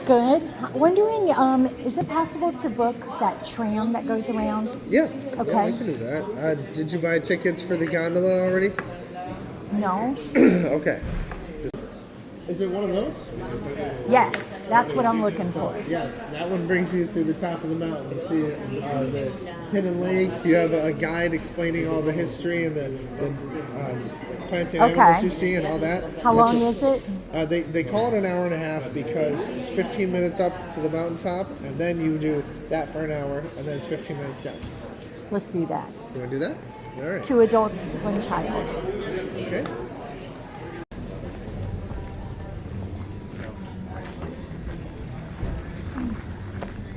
Good. Wondering, is it possible to book that tram that goes around? Yeah. Okay. Yeah, we can do that. Did you buy tickets for the gondola already? No. Okay. Is it one of those? Yes, that's what I'm looking for. Yeah, that one brings you through the top of the mountain. You see the hidden lake. You have a guide explaining all the history and the plants and animals you see and all that. How long is it? They call it an hour and a half because it's 15 minutes up to the mountaintop, and then you do that for an hour, and then it's 15 minutes down. Let's do that. You want to do that? All right. 2 adults, 1 child. Okay.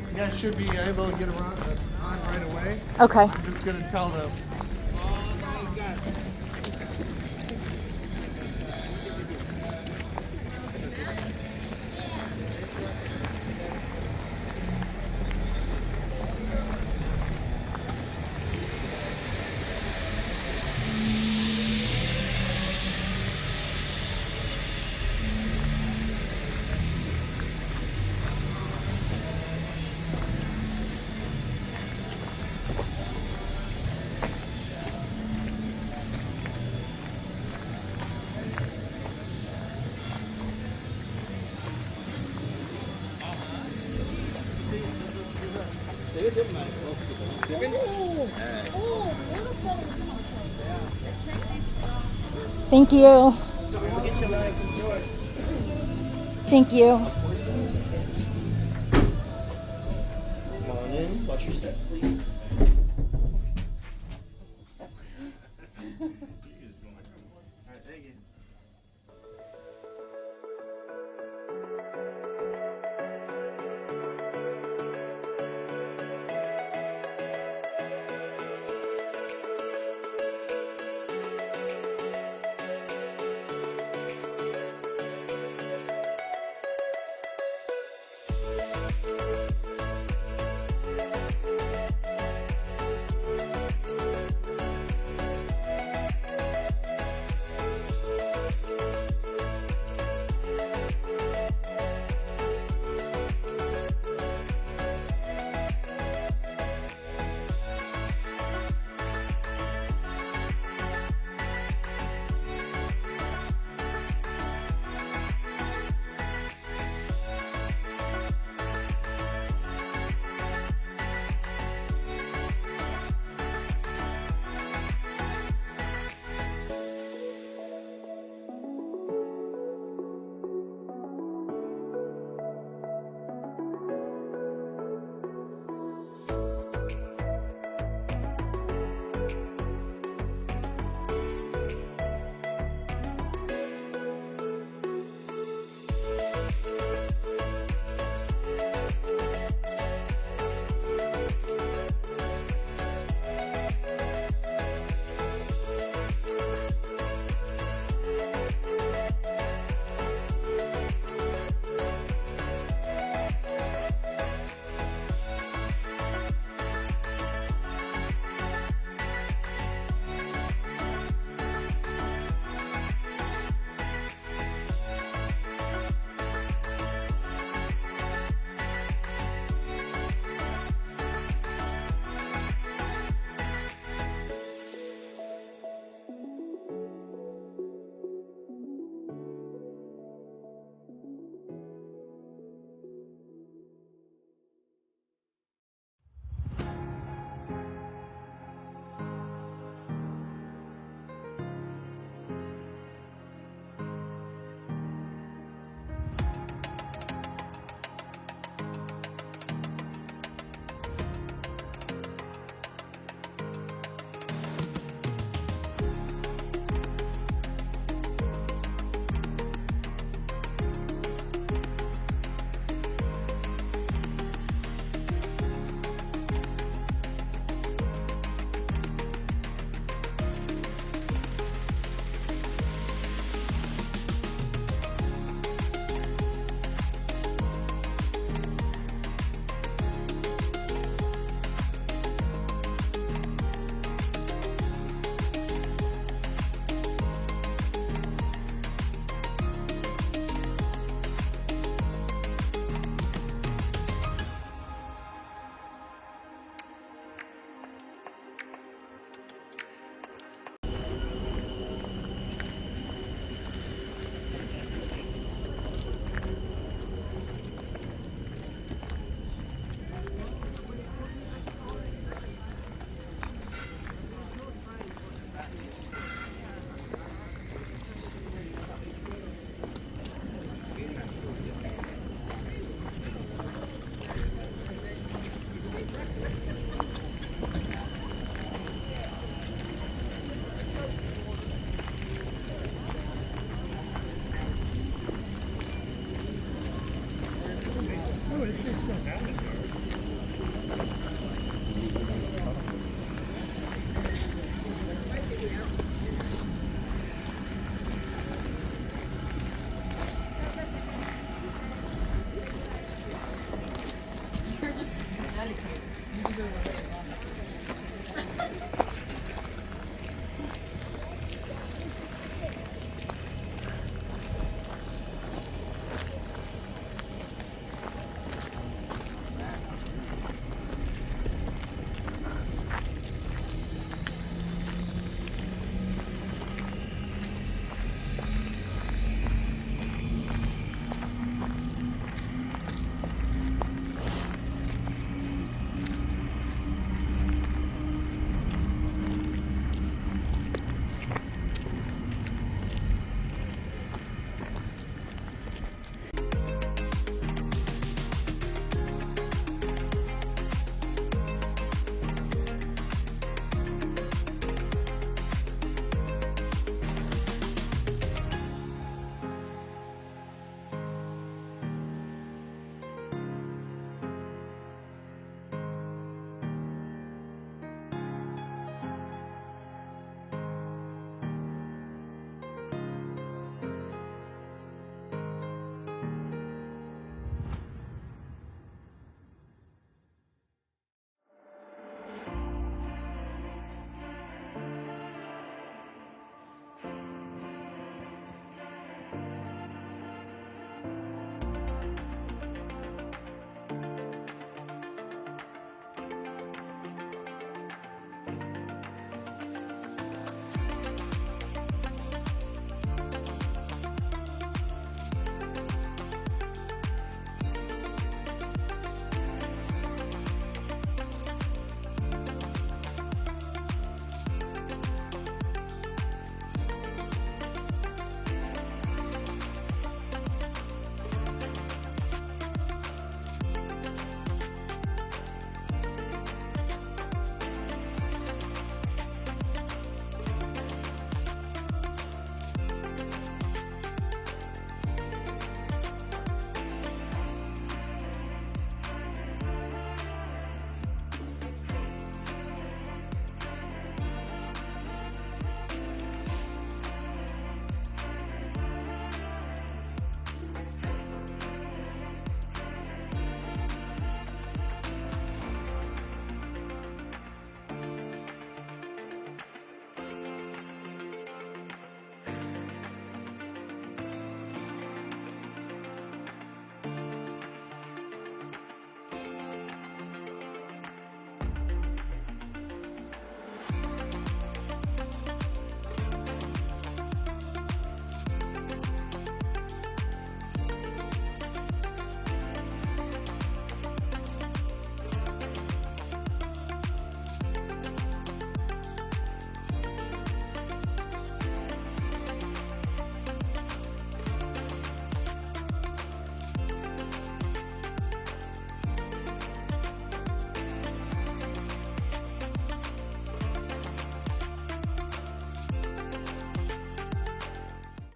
You guys should be able to get on right away. Okay. I'm just going to tell them. Thank you. Thank you. Come on in, watch your step, please.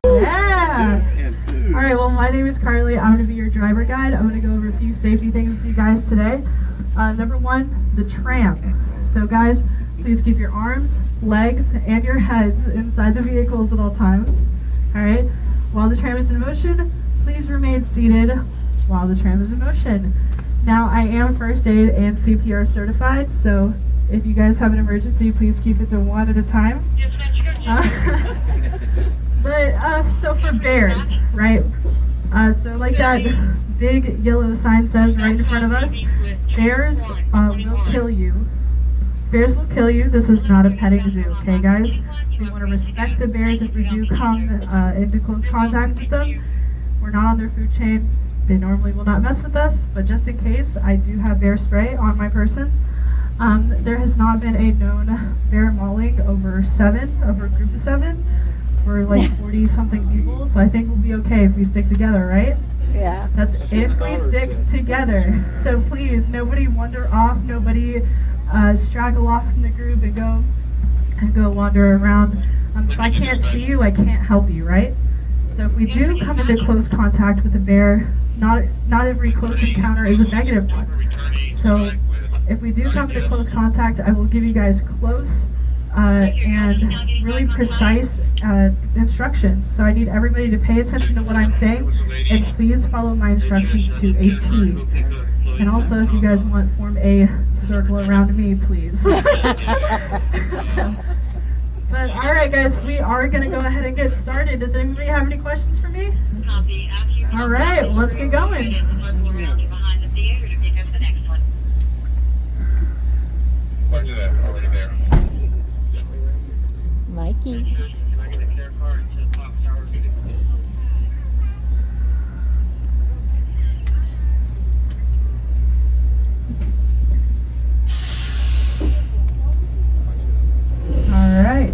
Yeah. All right, well, my name is Carly. I'm going to be your driver guide. I'm going to go over a few safety things with you guys today. Number one, the tram. So guys, please keep your arms, legs, and your heads inside the vehicles at all times. All right, while the tram is in motion, please remain seated while the tram is in motion. Now, I am first aid and CPR certified, so if you guys have an emergency, please keep it to one at a time. So for bears, right? So like that big yellow sign says right in front of us, bears will kill you. Bears will kill you. This is not a petting zoo, okay guys? We want to respect the bears if we do come into close contact with them. We're not on their food chain. They normally will not mess with us, but just in case, I do have bear spray on my person. There has not been a known bear mauling over a group of 7. We're like 40 something people, so I think we'll be okay if we stick together, right? Yeah. That's if we stick together. So please, nobody wander off, nobody straggle off from the group and go wander around. If I can't see you, I can't help you, right? So if we do come into close contact with a bear, not every close encounter is a negative one. So if we do come into close contact, I will give you guys close and really precise instructions. So I need everybody to pay attention to what I'm saying, and please follow my instructions to a T. And also, if you guys want, form a circle around me, please. But all right, guys, we are going to go ahead and get started. Does anybody have any questions for me? All right, let's get going. Mikey. All right.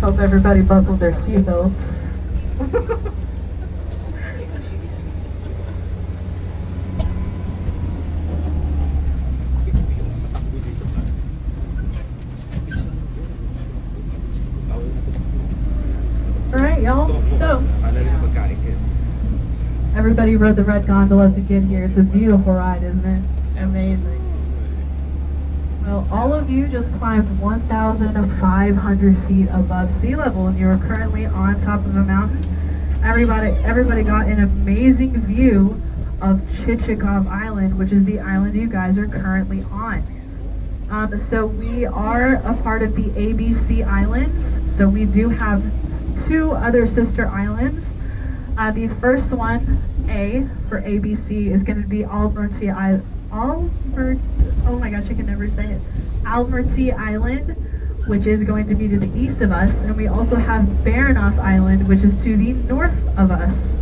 Hope everybody buckled their seatbelts. All right, y'all. So, everybody rode the red gondola to get here. It's a beautiful ride, isn't it? Amazing. Well, all of you just climbed 1,500 feet above sea level, and you're currently on top of a mountain. Everybody got an amazing view of Chichagof Island, which is the island you guys are currently on. So we are a part of the ABC Islands. So we do have 2 other sister islands. The first one, A for ABC, is going to be Alberti Island. Oh my gosh, I can never say it. Alberti Island, which is going to be to the east of us, and we also have Baranof Island, which is to the north of us.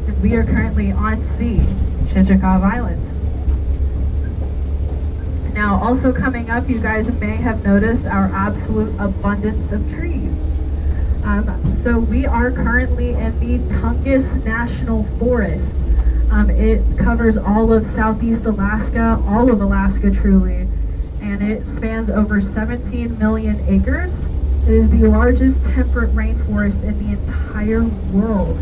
And we are currently on C, Chichagof Island. Now, also coming up, you guys may have noticed our absolute abundance of trees. So we are currently in the Tungus National Forest. It covers all of southeast Alaska, all of Alaska truly, and it spans over 17 million acres. It is the largest temperate rainforest in the entire world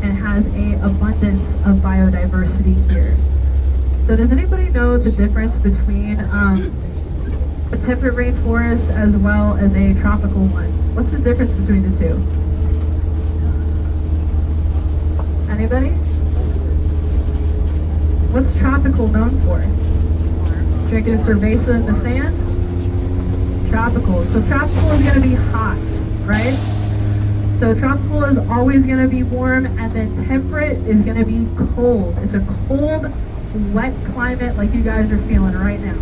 and has an abundance of biodiversity here. So does anybody know the difference between a temperate rainforest as well as a tropical one? What's the difference between the two? Anybody? What's tropical known for? Drinking a cerveza in the sand? Tropical. So tropical is going to be hot, right? So tropical is always going to be warm, and then temperate is going to be cold. It's a cold, wet climate like you guys are feeling right now.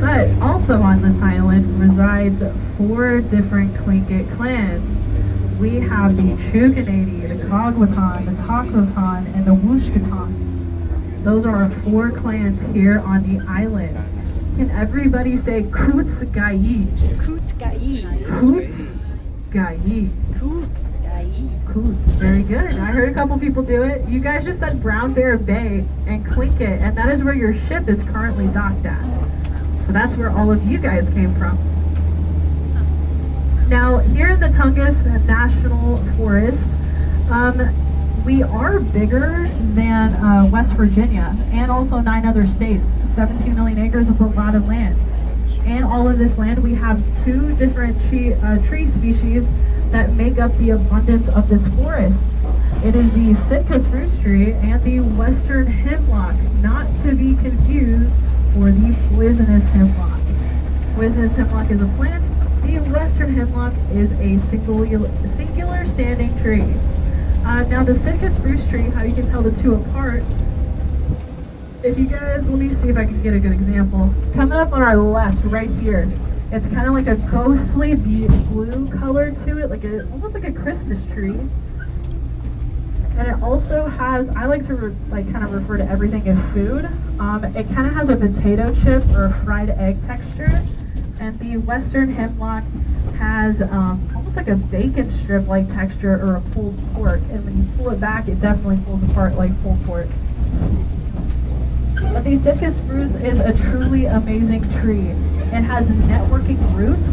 But also on this island resides 4 different Tlingit clans. We have the Chukanadi, the Kogwatan, the Takwatan, and the Wushkatan. Those are our 4 clans here on the island. Can everybody say Kutsgai? Kutsgai. Kutsgai. Kutsgai. Coots. Very good. I heard a couple people do it. You guys just said Brown Bear Bay and Tlingit, and that is where your ship is currently docked at. So that's where all of you guys came from. Now, here in the Tungus National Forest, we are bigger than West Virginia and also 9 other states. 17 million acres is a lot of land. And all of this land, we have 2 different tree species that make up the abundance of this forest. It is the Sitka spruce tree and the western hemlock, not to be confused for the poisonous hemlock. Poisonous hemlock is a plant. The western hemlock is a singular standing tree. Now the Sitka spruce tree, how you can tell the 2 apart, if you guys, let me see if I can get a good example. Coming up on our left, right here, it's kind of like a ghostly blue color to it, almost like a Christmas tree. And it also has, I like to kind of refer to everything as food. It kind of has a potato chip or a fried egg texture. And the Western hemlock has almost like a bacon strip like texture or a pulled pork. And when you pull it back, it definitely pulls apart like pulled pork. But the Sitka spruce is a truly amazing tree. It has networking roots,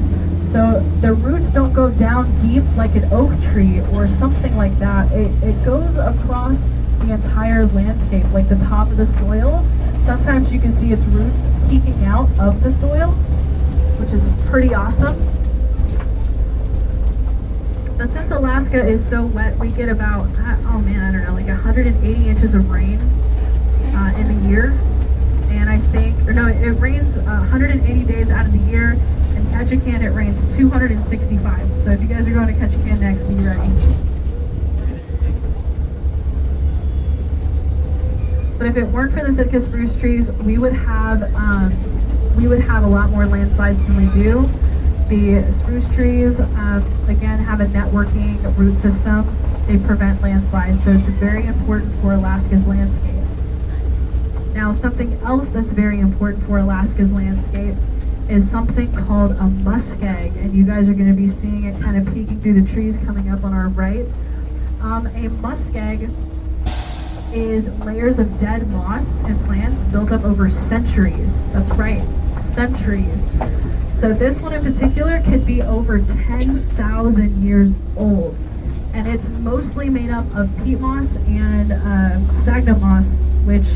so the roots don't go down deep like an oak tree or something like that. It goes across the entire landscape, like the top of the soil. Sometimes you can see its roots peeking out of the soil, which is pretty awesome. But since Alaska is so wet, we get about, oh man, I don't know, like 180 inches of rain in a year. And I think, or no, it rains 180 days out of the year. In Ketchikan, it rains 265. So if you guys are going to Ketchikan next, be ready. But if it weren't for the Sitka spruce trees, we would have a lot more landslides than we do. The spruce trees, again, have a networking root system. They prevent landslides, so it's very important for Alaska's landscape. Now, something else that's very important for Alaska's landscape is something called a muskeg, and you guys are going to be seeing it kind of peeking through the trees coming up on our right. A muskeg is layers of dead moss and plants built up over centuries. That's right, centuries. So this one in particular could be over 10,000 years old, and it's mostly made up of peat moss and stagnant moss, which,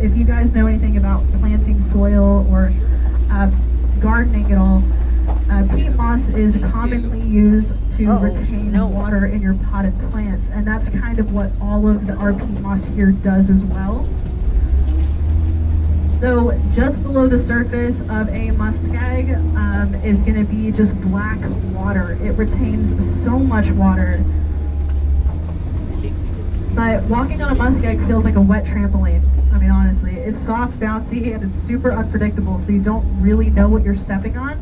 if you guys know anything about planting soil or gardening at all, peat moss is commonly used to retain water in your potted plants, and that's kind of what all of our peat moss here does as well. So just below the surface of a muskeg is going to be just black water. It retains so much water. But walking on a muskeg feels like a wet trampoline. I mean, honestly, it's soft, bouncy, and it's super unpredictable, so you don't really know what you're stepping on.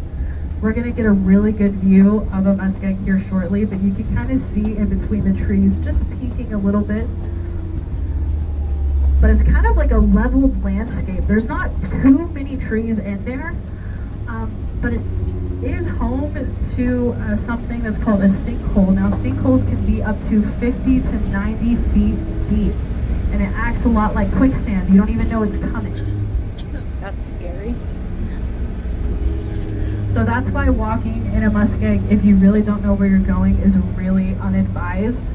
We're gonna get a really good view of a muskeg here shortly, but you can kind of see in between the trees, just peeking a little bit. But it's kind of like a leveled landscape. There's not too many trees in there, but it is home to something that's called a sinkhole. Now, sinkholes can be up to 50 to 90 feet deep, and it acts a lot like quicksand. You don't even know it's coming. That's scary. So that's why walking in a muskeg, if you really don't know where you're going, is really unadvised.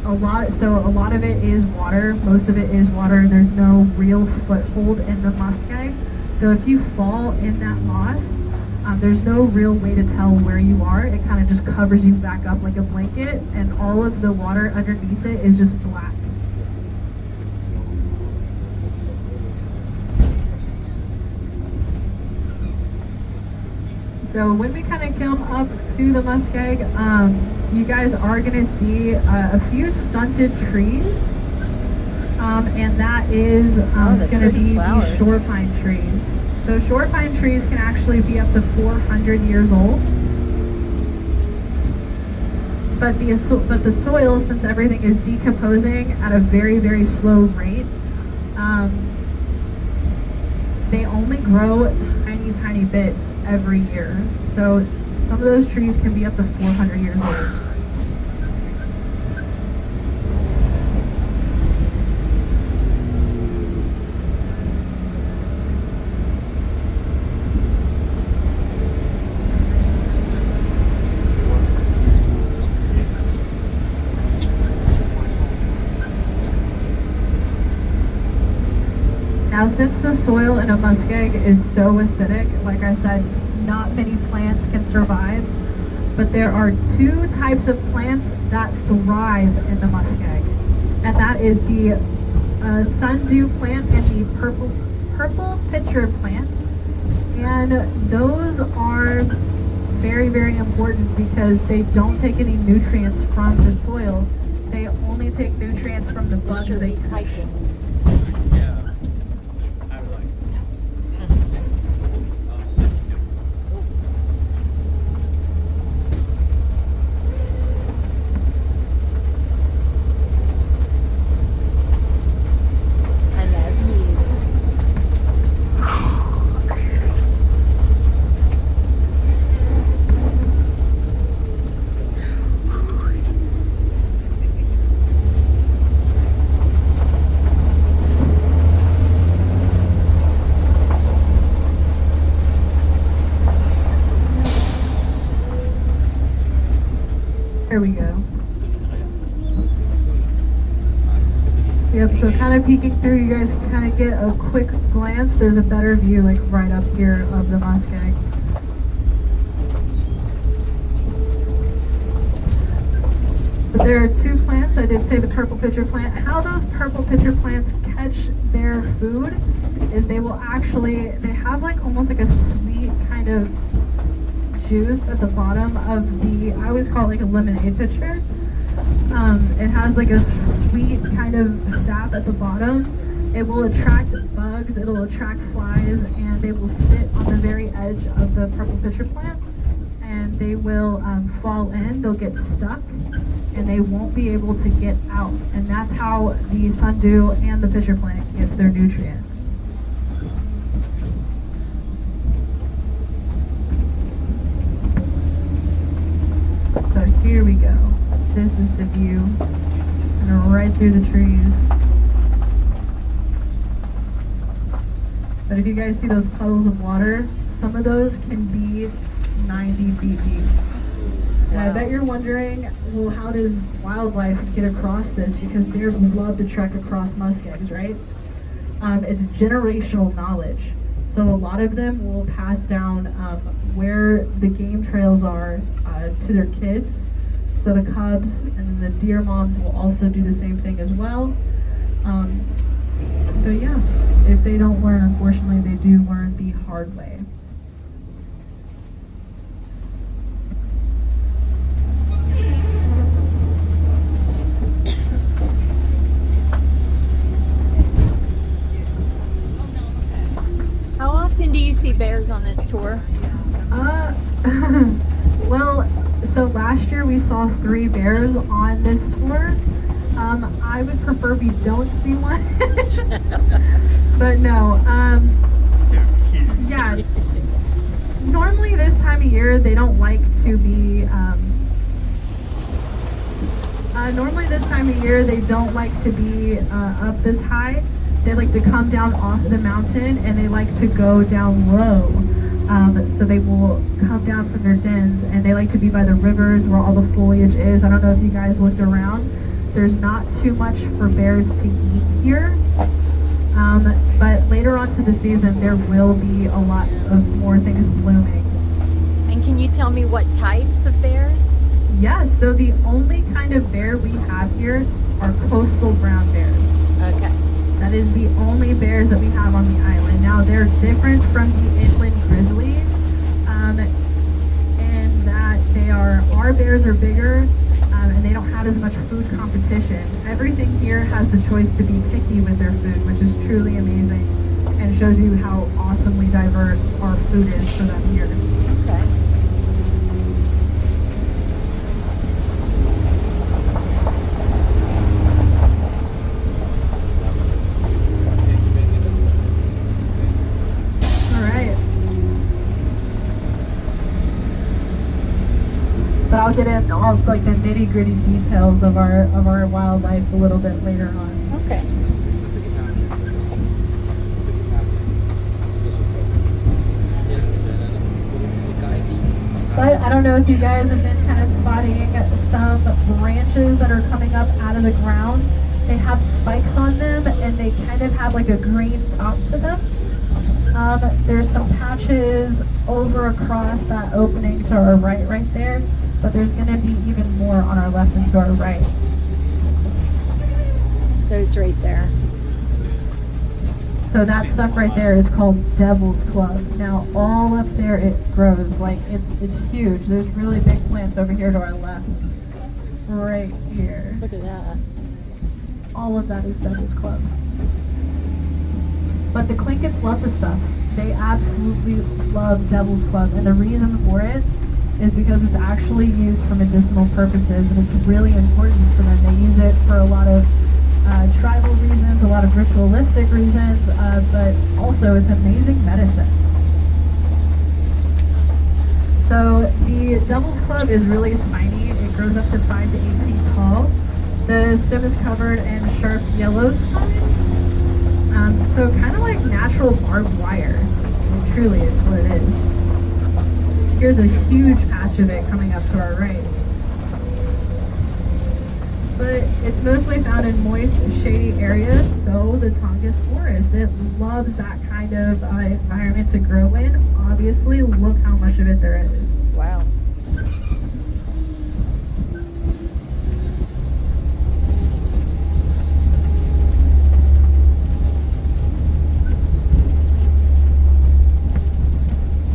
A lot of it is water. Most of it is water. There's no real foothold in the muskeg. So if you fall in that moss, there's no real way to tell where you are. It kind of just covers you back up like a blanket, and all of the water underneath it is just black. So when we kind of come up to the muskeg, you guys are going to see a few stunted trees, and that is going to be the shore pine trees. So shore pine trees can actually be up to 400 years old. But the soil, since everything is decomposing at a very, very slow rate, they only grow tiny bits every year. So some of those trees can be up to 400 years old. Now, since the soil in a muskeg is so acidic, like I said, not many plants can survive, but there are two types of plants that thrive in the muskeg, and that is the sundew plant and the purple pitcher plant. And those are very, very important because they don't take any nutrients from the soil. They only take nutrients from the bugs they touch. looking through, you guys can kind of get a quick glance. There's a better view like right up here of the muskeg. But there are two plants. I did say the purple pitcher plant. How those purple pitcher plants catch their food is they have like almost like a sweet kind of juice at the bottom of the, I always call it like a lemonade pitcher. It has like a sweet kind of sap at the bottom. It will attract bugs, it'll attract flies, and they will sit on the very edge of the purple pitcher plant, and they will fall in, they'll get stuck, and they won't be able to get out. And that's how the sundew and the pitcher plant gets their nutrients. So here we go. This is the view, and right through the trees. But if you guys see those puddles of water, some of those can be 90 feet deep. And I bet you're wondering, well, how does wildlife get across this? Because bears love to trek across muskegs, right? It's generational knowledge. So a lot of them will pass down where the game trails are to their kids. So the cubs and the deer moms will also do the same thing as well. But yeah, if they don't learn, unfortunately, they do learn the hard way. How often do you see bears on this tour? Well, so last year we saw 3 bears on this tour. I would prefer we don't see one. But no, yeah. Normally this time of year they don't like to be, up this high. They like to come down off the mountain, and they like to go down low. So they will come down from their dens, and they like to be by the rivers where all the foliage is. I don't know if you guys looked around. There's not too much for bears to eat here. But later on to the season, there will be a lot of more things blooming. And can you tell me what types of bears? Yeah, so the only kind of bear we have here are coastal brown bears. Okay. That is the only bears that we have on the island. Now, they're different from the inland grizzly in that our bears are bigger, and they don't have as much food competition. Everything here has the choice to be picky with their food, which is truly amazing and shows you how awesomely diverse our food is for them here. Okay. But I'll get into all like the nitty-gritty details of our wildlife a little bit later on. Okay. But I don't know if you guys have been kind of spotting some branches that are coming up out of the ground. They have spikes on them, and they kind of have like a green top to them. There's some patches over across that opening to our right there. But there's going to be even more on our left and to our right. Those right there. So that stuff right there is called Devil's Club. Now all up there it grows, like it's huge. There's really big plants over here to our left. Right here. Look at that. All of that is Devil's Club. But the Clinkets love the stuff. They absolutely love Devil's Club, and the reason for it is because it's actually used for medicinal purposes, and it's really important for them. They use it for a lot of tribal reasons, a lot of ritualistic reasons, but also it's amazing medicine. So the Devil's Club is really spiny. It grows up to 5 to 8 feet tall. The stem is covered in sharp yellow spines. So kind of like natural barbed wire. I mean, truly, it's what it is. Here's a huge patch of it coming up to our right. but it's mostly found in moist, shady areas. So the Tongass forest, it loves that kind of environment to grow in. Obviously, look how much of it there is. Wow.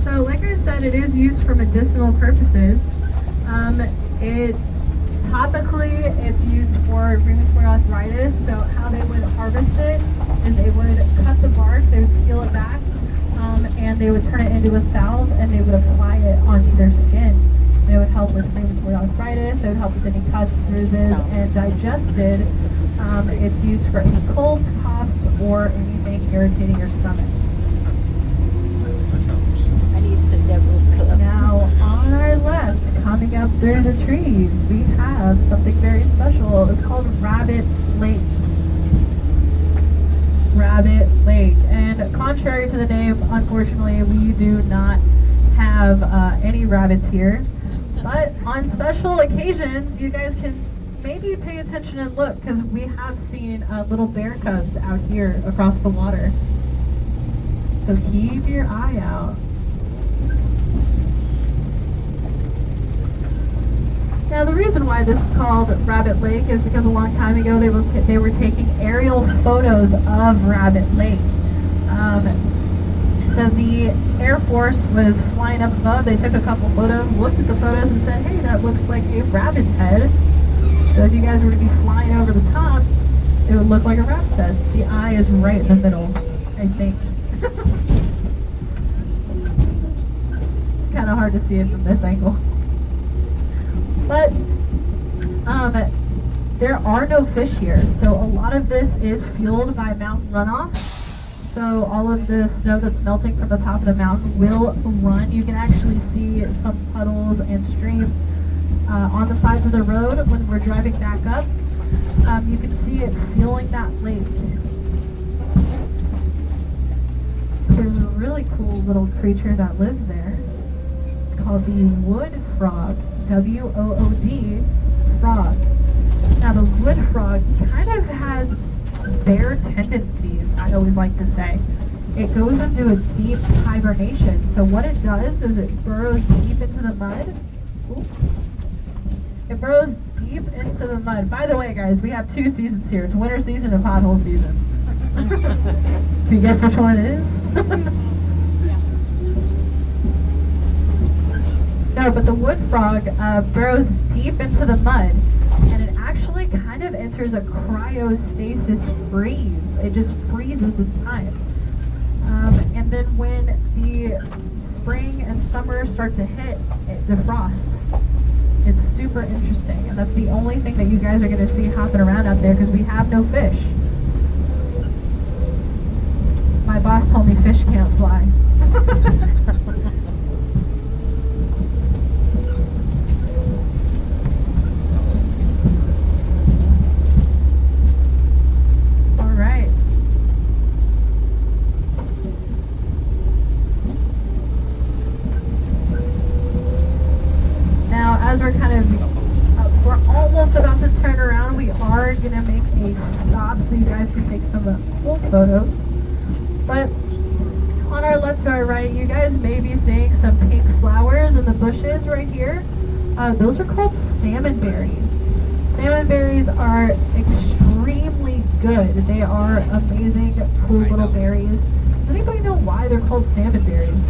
So, like I said, it is used for medicinal purposes. It topically, it's used for rheumatoid arthritis. So, how they would harvest it is they would cut the bark, they would peel it back, and they would turn it into a salve, and they would apply it onto their skin. It would help with rheumatoid arthritis. It would help with any cuts, bruises, and digested. It's used for any colds, coughs, or anything irritating your stomach. I need some devil's club. Now, on our left, coming up through the trees, we have something very special. It's called Rabbit Lake. Rabbit Lake. And contrary to the name, unfortunately, we do not have any rabbits here. But on special occasions, you guys can maybe pay attention and look, because we have seen little bear cubs out here across the water. So keep your eye out. Now, the reason why this is called Rabbit Lake is because a long time ago they were taking aerial photos of Rabbit Lake. So the Air Force was flying up above. They took a couple photos, looked at the photos, and said, "Hey, that looks like a rabbit's head." So if you guys were to be flying over the top, it would look like a rabbit's head. The eye is right in the middle, I think. It's kind of hard to see it from this angle. But there are no fish here, so a lot of this is fueled by mountain runoff. So all of the snow that's melting from the top of the mountain will run. You can actually see some puddles and streams on the sides of the road when we're driving back up. You can see it fueling that lake. There's a really cool little creature that lives there. It's called the wood frog. W-O-O-D, frog. Now the wood frog kind of has bear tendencies, I always like to say. It goes into a deep hibernation. So what it does is it burrows deep into the mud. Ooh. It burrows deep into the mud. By the way, guys, we have 2 seasons here. It's winter season and pothole season. Can you guess which one it is? No, but the wood frog burrows deep into the mud, and it actually kind of enters a cryostasis freeze. It just freezes in time. And then when the spring and summer start to hit, it defrosts. It's super interesting, and that's the only thing that you guys are going to see hopping around out there, because we have no fish. My boss told me fish can't fly. We're almost about to turn around. We are going to make a stop so you guys can take some cool photos. But on our left to our right, you guys may be seeing some pink flowers in the bushes right here. Those are called salmon berries. Salmon berries are extremely good. They are amazing, cool little berries. Does anybody know why they're called salmon berries?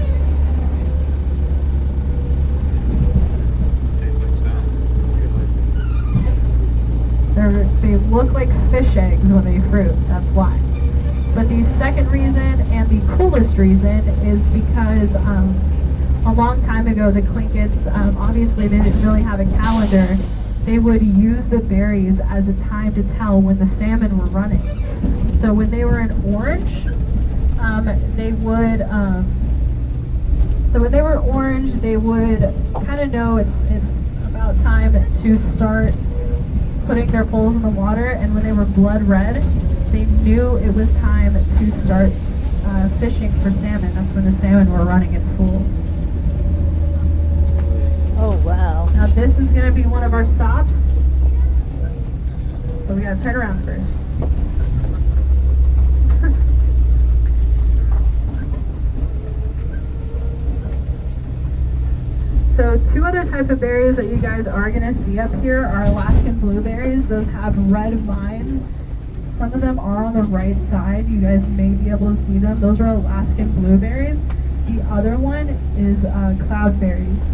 They look like fish eggs when they fruit, that's why. But the second reason, and the coolest reason, is because a long time ago the Tlinkits, obviously they didn't really have a calendar. They would use the berries as a time to tell when the salmon were running. So when they were in orange, they would kind of know it's about time to start putting their poles in the water, and when they were blood red, they knew it was time to start fishing for salmon. That's when the salmon were running in full. Oh, wow. Now this is going to be one of our stops. but we gotta turn around first. So two other type of berries that you guys are gonna see up here are Alaskan blueberries. Those have red vines. Some of them are on the right side. You guys may be able to see them. Those are Alaskan blueberries. The other one is cloudberries.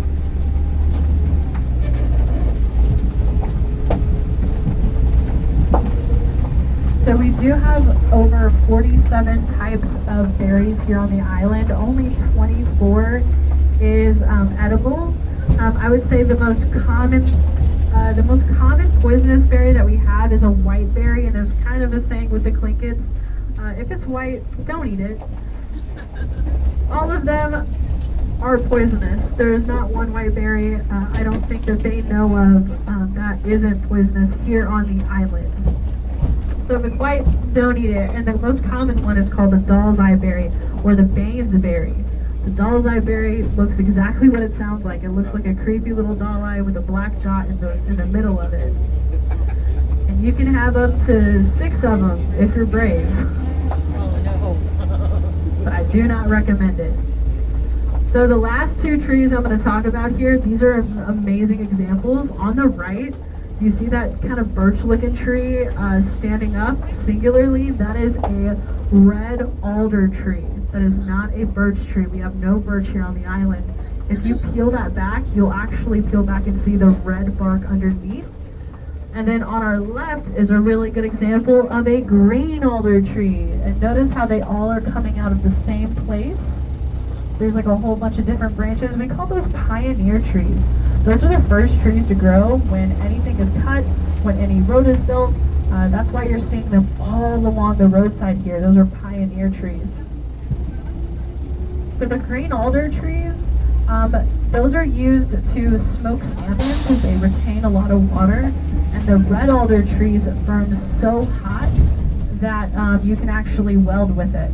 So we do have over 47 types of berries here on the island. Only 24 is edible. I would say the most common poisonous berry that we have is a white berry, and there's kind of a saying with the Clinkets, if it's white, don't eat it. All of them are poisonous. There is not one white berry I don't think that they know of that isn't poisonous here on the island. So if it's white, don't eat it. And the most common one is called the doll's eye berry or the Bane's berry. The doll's eye berry looks exactly what it sounds like. It looks like a creepy little doll eye with a black dot in the middle of it. And you can have up to 6 of them if you're brave. But I do not recommend it. So the last two trees I'm going to talk about here, these are amazing examples. On the right, you see that kind of birch-looking tree standing up singularly? That is a red alder tree. That is not a birch tree. We have no birch here on the island. If you peel that back, you'll actually peel back and see the red bark underneath. And then on our left is a really good example of a green alder tree. And notice how they all are coming out of the same place. There's like a whole bunch of different branches. We call those pioneer trees. Those are the first trees to grow when anything is cut, when any road is built. That's why you're seeing them all along the roadside here. Those are pioneer trees. So the green alder trees, those are used to smoke salmon because they retain a lot of water. And the red alder trees burn so hot that you can actually weld with it.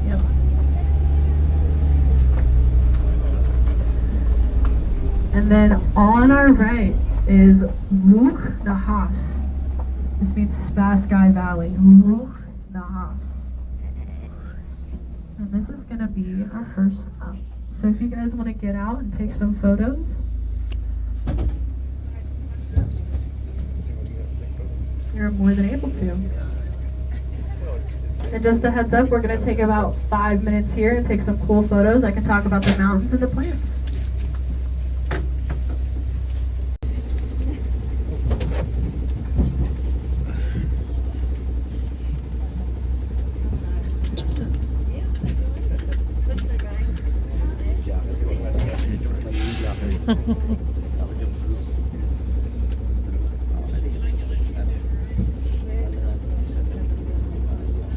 Yep. And then on our right is Ruch Nahas. This means Spaskai Valley. Ruch Nahas. And this is going to be our first stop. So if you guys want to get out and take some photos, you're more than able to. And just a heads up, we're going to take about 5 minutes here and take some cool photos. I can talk about the mountains and the plants.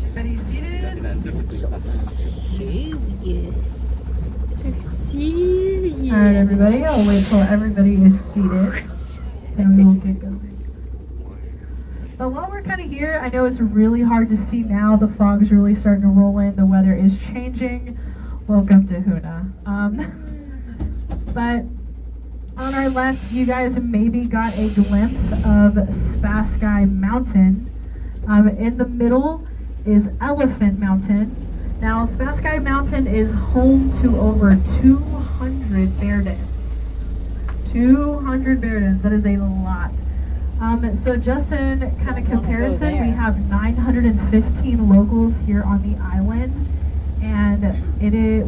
Everybody seated? Serious. So serious. Alright, everybody, I'll wait till everybody is seated, and we will get going. But while we're kind of here, I know it's really hard to see now. The fog's really starting to roll in. The weather is changing. Welcome to Huna. But on our left, you guys maybe got a glimpse of Spaskai Mountain. In the middle is Elephant Mountain. Now, Spaskai Mountain is home to over 200 bear dens. 200 bear dens, that is a lot. So just in kind of comparison, we have 915 locals here on the island. And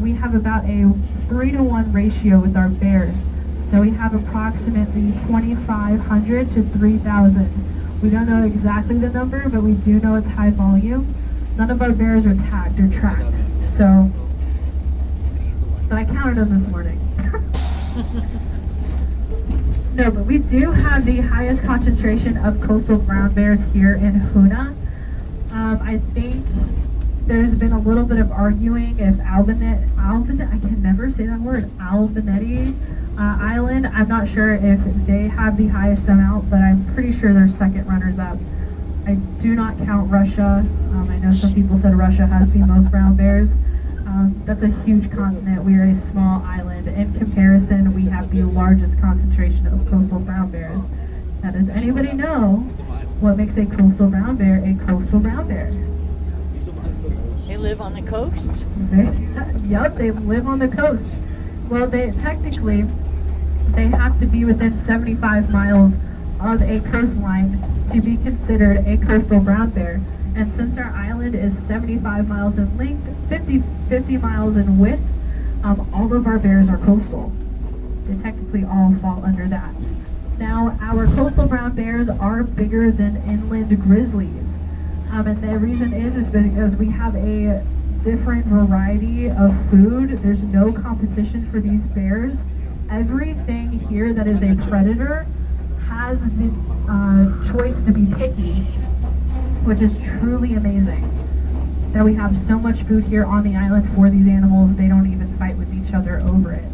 we have about a 3-to-1 ratio with our bears. So we have approximately 2,500 to 3,000. We don't know exactly the number, but we do know it's high volume. None of our bears are tagged or tracked. So, but I counted them this morning. No, but we do have the highest concentration of coastal brown bears here in Huna. I think there's been a little bit of arguing if I can never say that word, Albaneti Island. I'm not sure if they have the highest amount, but I'm pretty sure they're second runners up. I do not count Russia. I know some people said Russia has the most brown bears. That's a huge continent. We are a small island. In comparison, we have the largest concentration of coastal brown bears. Now, does anybody know what makes a coastal brown bear a coastal brown bear? They live on the coast. Yep, they live on the coast. Well, they have to be within 75 miles of a coastline to be considered a coastal brown bear. And since our island is 75 miles in length, 50 miles in width, all of our bears are coastal. They technically all fall under that. Now, our coastal brown bears are bigger than inland grizzlies. And the reason is because we have a different variety of food. There's no competition for these bears. Everything here that is a predator has the choice to be picky, which is truly amazing. That we have so much food here on the island for these animals, they don't even fight with each other over it.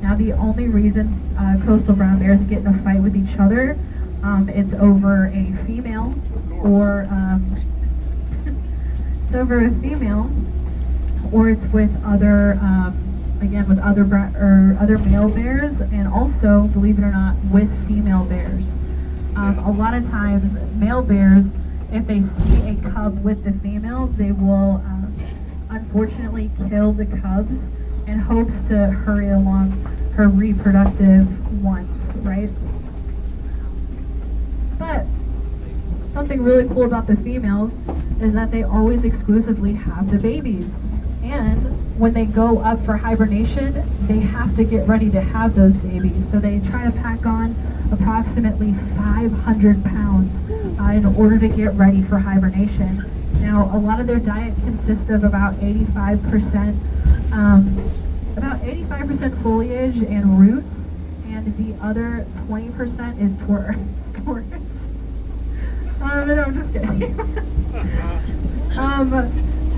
Now, the only reason coastal brown bears get in a fight with each other, it's over a female, or it's over a female, or it's with other, again, with other male bears, and also, believe it or not, with female bears. A lot of times, male bears, if they see a cub with the female, they will unfortunately kill the cubs in hopes to hurry along her reproductive wants, right? But something really cool about the females is that they always exclusively have the babies. And when they go up for hibernation, they have to get ready to have those babies. So they try to pack on approximately 500 pounds in order to get ready for hibernation. Now, a lot of their diet consists of about 85% foliage and roots, and the other 20% is tourists. No, I'm just kidding.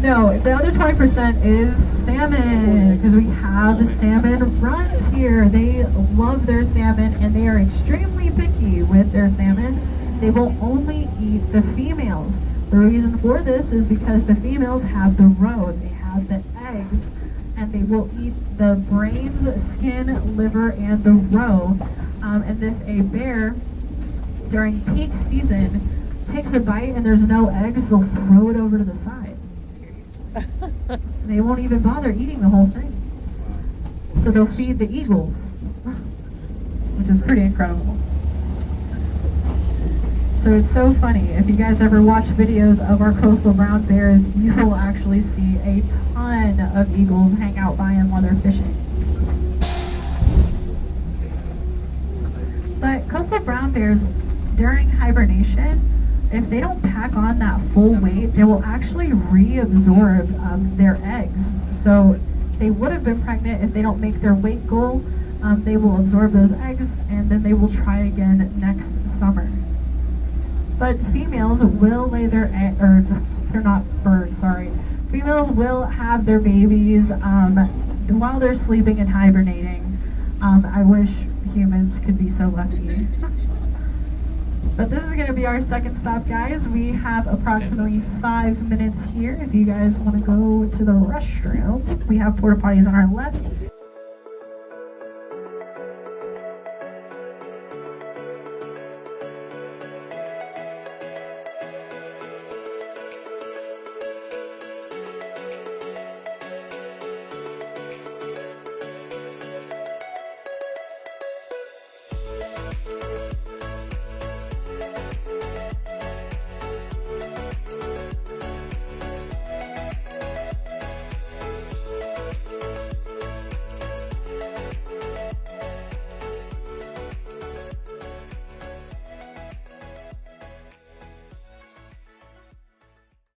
No, the other 20% is salmon, because we have salmon runs here. They love their salmon, and they are extremely picky with their salmon. They will only eat the females. The reason for this is because the females have the roe, they have the eggs, and they will eat the brains, skin, liver, and the roe. And if a bear, during peak season, takes a bite and there's no eggs, they'll throw it over to the side. They won't even bother eating the whole thing. So they'll feed the eagles, which is pretty incredible. So it's so funny. If you guys ever watch videos of our coastal brown bears, you will actually see a ton of eagles hang out by them while they're fishing. But coastal brown bears, during hibernation, if they don't pack on that full weight, they will actually reabsorb their eggs. So they would have been pregnant if they don't make their weight goal. They will absorb those eggs, and then they will try again next summer. But females will lay their eggs, or they're not birds, sorry. Females will have their babies while they're sleeping and hibernating. I wish humans could be so lucky. But this is going to be our second stop, guys. We have approximately 5 minutes here. If you guys want to go to the restroom, we have porta potties on our left.